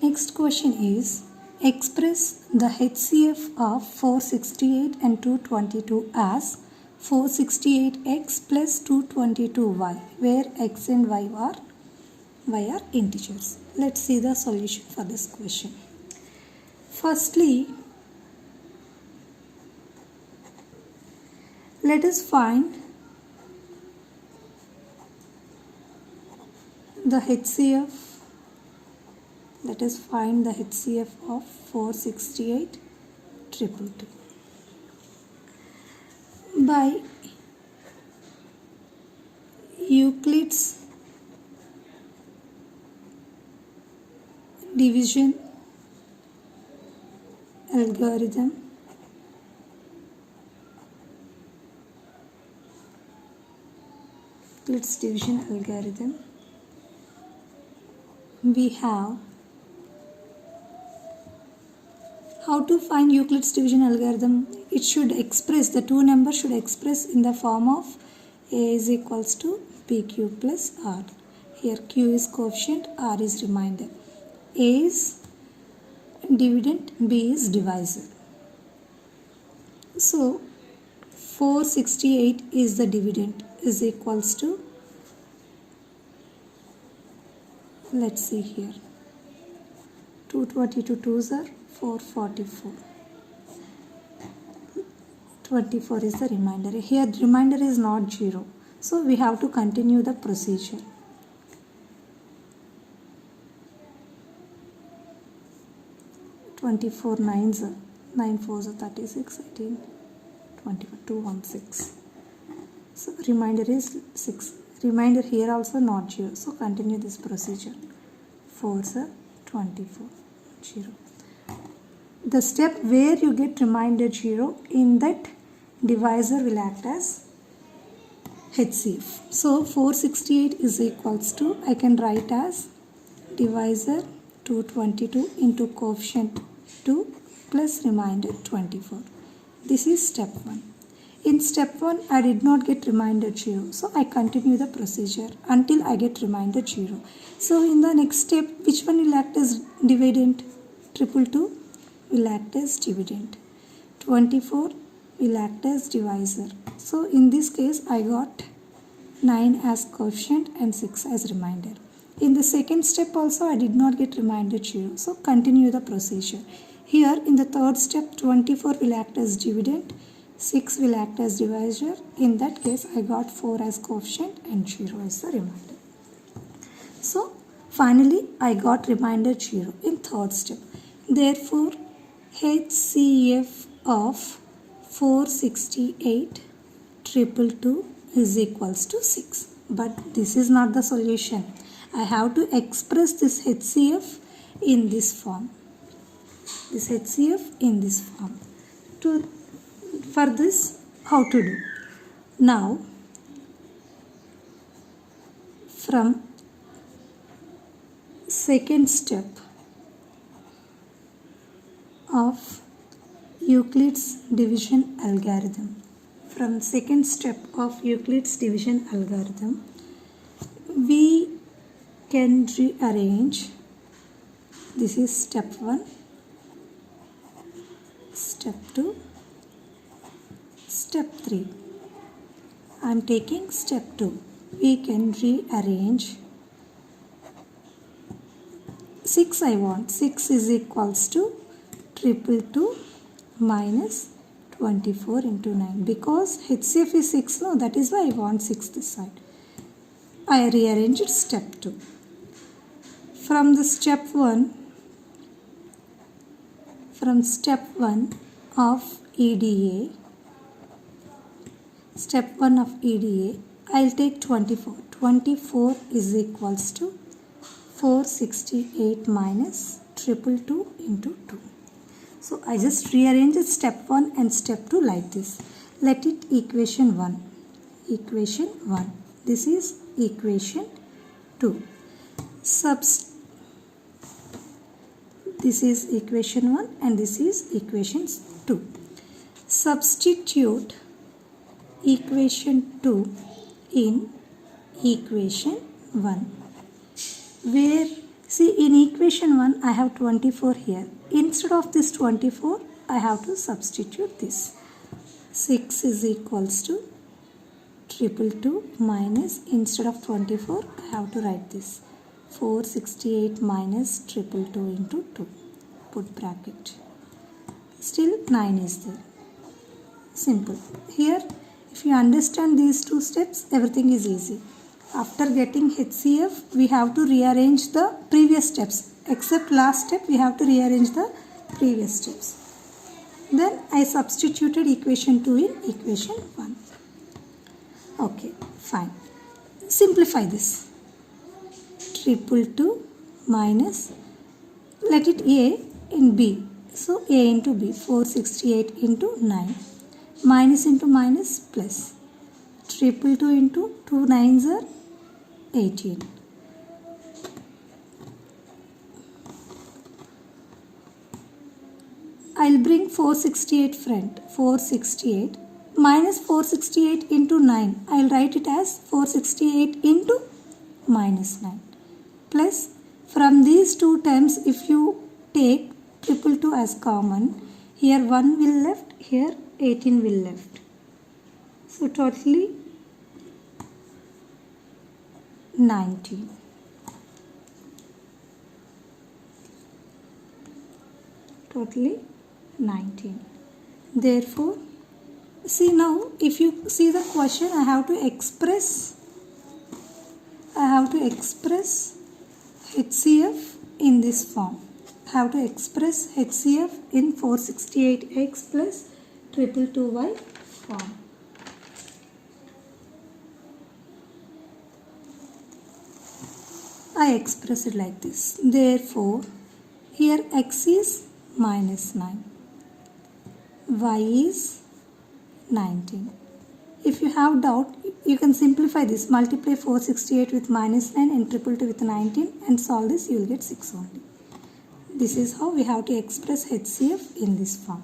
Next question is, express the HCF of 468 and 222 as 468x plus 222y, where x and y are integers. Let's see the solution for this question. Firstly, let us find the HCF. Let us find the HCF of 468 222 by Euclid's division algorithm. Euclid's division algorithm. We have how to find Euclid's division algorithm. It should express, the two numbers should express in the form of a is equals to pq plus r. Here q is coefficient, r is remainder. A is dividend, b is divisor. So 468 is the dividend, is equals to, let's see here, 222 2s are 444. 24 is the remainder. Here remainder is not 0. So we have to continue the procedure. Twenty-four 9s are 9 4s are 36, 18, 21, 216. So remainder is 6. Remainder here also not 0. So continue this procedure. 4s are 24, 0. The step where you get remainder 0, in that divisor will act as HCF. So 468 is equals to, I can write as divisor 222 into coefficient 2 plus remainder 24. This is step 1. In step 1, I did not get remainder 0. So I continue the procedure until I get remainder 0. So in the next step, which one will act as dividend? 222 will act as dividend. 24 will act as divisor. So in this case, I got 9 as coefficient and 6 as remainder. In the second step also, I did not get remainder 0. So continue the procedure. Here in the third step, 24 will act as dividend, 6 will act as divisor. In that case, I got 4 as coefficient and 0 as the remainder. So finally, I got remainder 0 in third step. Therefore, HCF of 468 222 is equals to 6. But this is not the solution. I have to express this HCF in this form. This HCF in this form. For this, how to do? Now, from second step of Euclid's division algorithm. From second step of Euclid's division algorithm, we can rearrange. This is step 1, step 2, step 3. I am taking step 2. We can rearrange 6 I want. 6 is equals to 222 minus 24 into 9. Because HCF is 6, no, that is why I want 6 this side. I rearranged step 2. From the step 1 of EDA, step 1 of EDA, I'll take 24. 24 is equals to 468 minus 222 into 2. So I just rearrange step 1 and step 2 like this. Let it equation 1. Equation 1. This is equation 2. This is equation 1 and this is equation 2. Substitute equation 2 in equation 1, where See, in equation 1, I have 24 here. Instead of this 24, I have to substitute this. 6 is equals to 222 minus, instead of 24, I have to write this. 468 minus 222 into 2. Put bracket. Still 9 is there. Simple. Here, if you understand these two steps, everything is easy. After getting HCF, we have to rearrange the previous steps. Except last step, we have to rearrange the previous steps. Then I substituted equation 2 in equation 1. Okay, fine. Simplify this. 222 minus, let it A in B. So A into B, 468 into 9. Minus into minus plus. 222 into 2 9s are 18. I'll bring 468 front. 468 minus 468 into 9. I'll write it as 468 into minus 9. Plus, from these two terms, if you take 222 as common, here 1 will left, here 18 will left. So totally 19. Totally 19. Therefore, see now, if you see the question, I have to express HCF in this form. I have to express HCF in 468x plus 222y form. I express it like this. Therefore, here x is minus 9. Y is 19. If you have doubt, you can simplify this. Multiply 468 with minus 9 and 222 with 19 and solve this, you will get 6 only. This is how we have to express HCF in this form.